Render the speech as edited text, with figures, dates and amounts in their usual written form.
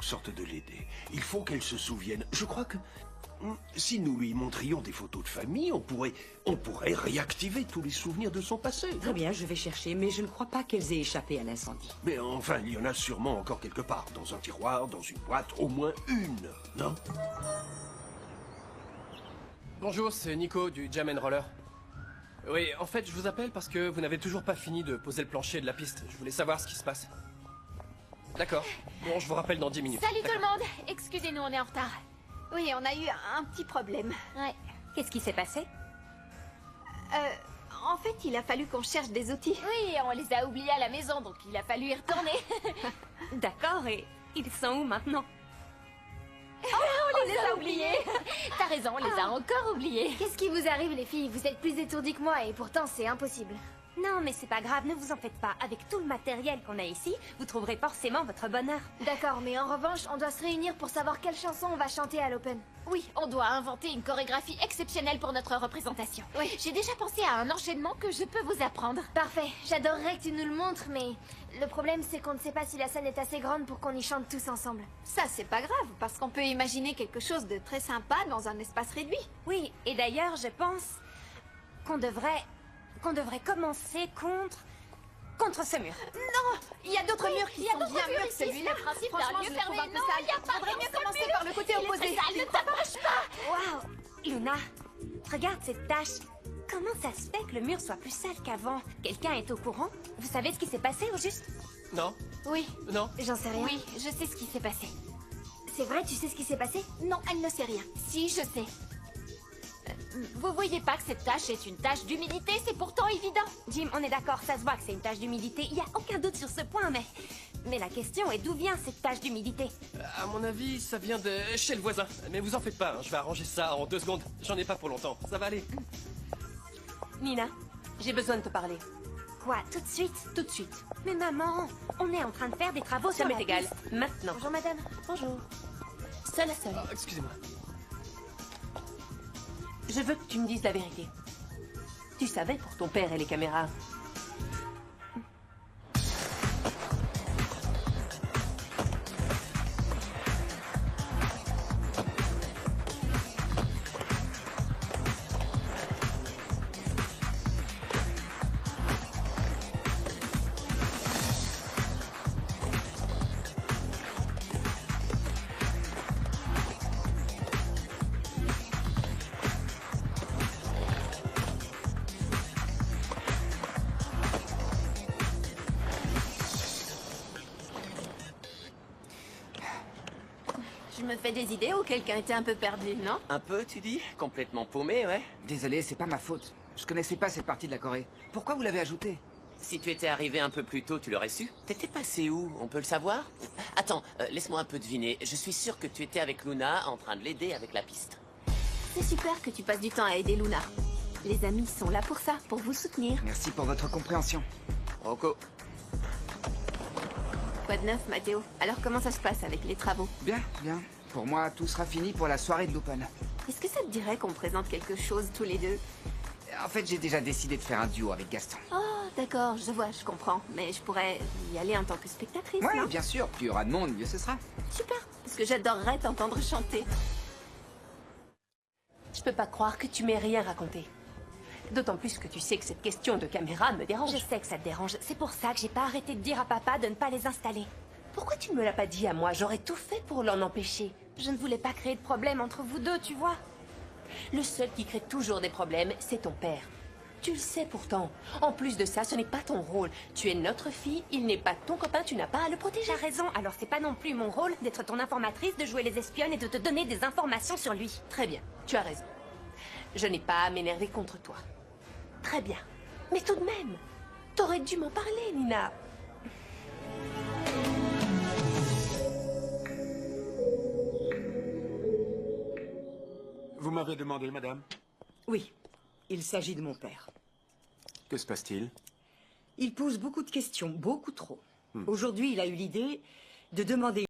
en sorte de l'aider. Il faut qu'elle se souvienne. Je crois que si nous lui montrions des photos de famille, on pourrait réactiver tous les souvenirs de son passé. Très bien, je vais chercher, mais je ne crois pas qu'elles aient échappé à l'incendie. Mais enfin, il y en a sûrement encore quelque part. Dans un tiroir, dans une boîte, au moins une, non? Bonjour, c'est Nico du Jam & Roller. Oui, en fait, je vous appelle parce que vous n'avez toujours pas fini de poser le plancher de la piste. Je voulais savoir ce qui se passe. D'accord. Bon, je vous rappelle dans 10 minutes. Salut tout le monde. Excusez-nous, on est en retard. Oui, on a eu un petit problème. Ouais. Qu'est-ce qui s'est passé? En fait, il a fallu qu'on cherche des outils. Oui, on les a oubliés à la maison, donc il a fallu y retourner. D'accord, et ils sont où maintenant? On les a oubliés. T'as raison, on les a encore oubliés. Qu'est-ce qui vous arrive, les filles? Vous êtes plus étourdies que moi et pourtant c'est impossible. Non, mais c'est pas grave, ne vous en faites pas. Avec tout le matériel qu'on a ici, vous trouverez forcément votre bonheur. D'accord, mais en revanche, on doit se réunir pour savoir quelle chanson on va chanter à l'Open. Oui, on doit inventer une chorégraphie exceptionnelle pour notre représentation. Oui. J'ai déjà pensé à un enchaînement que je peux vous apprendre. Parfait, j'adorerais que tu nous le montres, mais le problème c'est qu'on ne sait pas si la scène est assez grande pour qu'on y chante tous ensemble. Ça, c'est pas grave, parce qu'on peut imaginer quelque chose de très sympa dans un espace réduit. Oui, et d'ailleurs, je pense qu'on devrait commencer contre ce mur. Non, il y a d'autres murs qui sont bien mieux que celui-là. Franchement, je trouve un peu sale. Faudrait mieux commencer par le côté opposé. Ne t'approche pas. Waouh, Luna, regarde cette tache. Comment ça se fait que le mur soit plus sale qu'avant? Quelqu'un est au courant? Vous savez ce qui s'est passé au juste? Non? Oui, Non? J'en sais rien. oui, je sais ce qui s'est passé. C'est vrai, tu sais ce qui s'est passé? Non, elle ne sait rien. Si, je sais. Vous voyez pas que cette tâche est une tâche d'humilité? C'est pourtant évident. Jim, on est d'accord, ça se voit que c'est une tache d'humidité. Il n'y a aucun doute sur ce point, mais la question est d'où vient cette tache d'humidité? À mon avis, ça vient de chez le voisin. Mais vous en faites pas, hein, je vais arranger ça en 2 secondes. J'en ai pas pour longtemps, ça va aller. Nina, j'ai besoin de te parler. Quoi, tout de suite? Tout de suite. Mais maman, on est en train de faire des travaux sur la piste. Ça m'est égal. Maintenant. Bonjour madame. Bonjour. Seule à seule. Excusez-moi. Je veux que tu me dises la vérité. Tu savais pour ton père et les caméras. Je me fais des idées ou quelqu'un était un peu perdu, non? Un peu, tu dis? Complètement paumé, ouais. Désolé, c'est pas ma faute. Je connaissais pas cette partie de la Corée. Pourquoi vous l'avez ajoutée? Si tu étais arrivé un peu plus tôt, tu l'aurais su. T'étais passé où? On peut le savoir? Attends, laisse-moi un peu deviner. Je suis sûr que tu étais avec Luna en train de l'aider avec la piste. C'est super que tu passes du temps à aider Luna. Les amis sont là pour ça, pour vous soutenir. Merci pour votre compréhension. Rocco. Quoi de neuf, Mathéo? Alors comment ça se passe avec les travaux? Bien, bien. Pour moi, tout sera fini pour la soirée de l'Open. Est-ce que ça te dirait qu'on présente quelque chose tous les deux? En fait, j'ai déjà décidé de faire un duo avec Gaston. Oh, d'accord, je vois, je comprends. Mais je pourrais y aller en tant que spectatrice, Ouais, non? bien sûr. Plus il y aura de monde, mieux ce sera. Super, parce que j'adorerais t'entendre chanter. Je peux pas croire que tu m'aies rien raconté. D'autant plus que tu sais que cette question de caméra me dérange. Je sais que ça te dérange. C'est pour ça que j'ai pas arrêté de dire à papa de ne pas les installer. Pourquoi tu ne me l'as pas dit à moi? J'aurais tout fait pour l'en empêcher. Je ne voulais pas créer de problème entre vous deux, tu vois. Le seul qui crée toujours des problèmes, c'est ton père. Tu le sais pourtant. En plus de ça, ce n'est pas ton rôle. Tu es notre fille, il n'est pas ton copain, tu n'as pas à le protéger. T'as raison, alors c'est pas non plus mon rôle d'être ton informatrice, de jouer les espionnes et de te donner des informations sur lui. Très bien, tu as raison. Je n'ai pas à m'énerver contre toi. Très bien. Mais tout de même, t'aurais dû m'en parler, Nina. Vous m'avez demandé, madame? Oui, il s'agit de mon père. Que se passe-t-il? Il pose beaucoup de questions, beaucoup trop. Aujourd'hui, il a eu l'idée de demander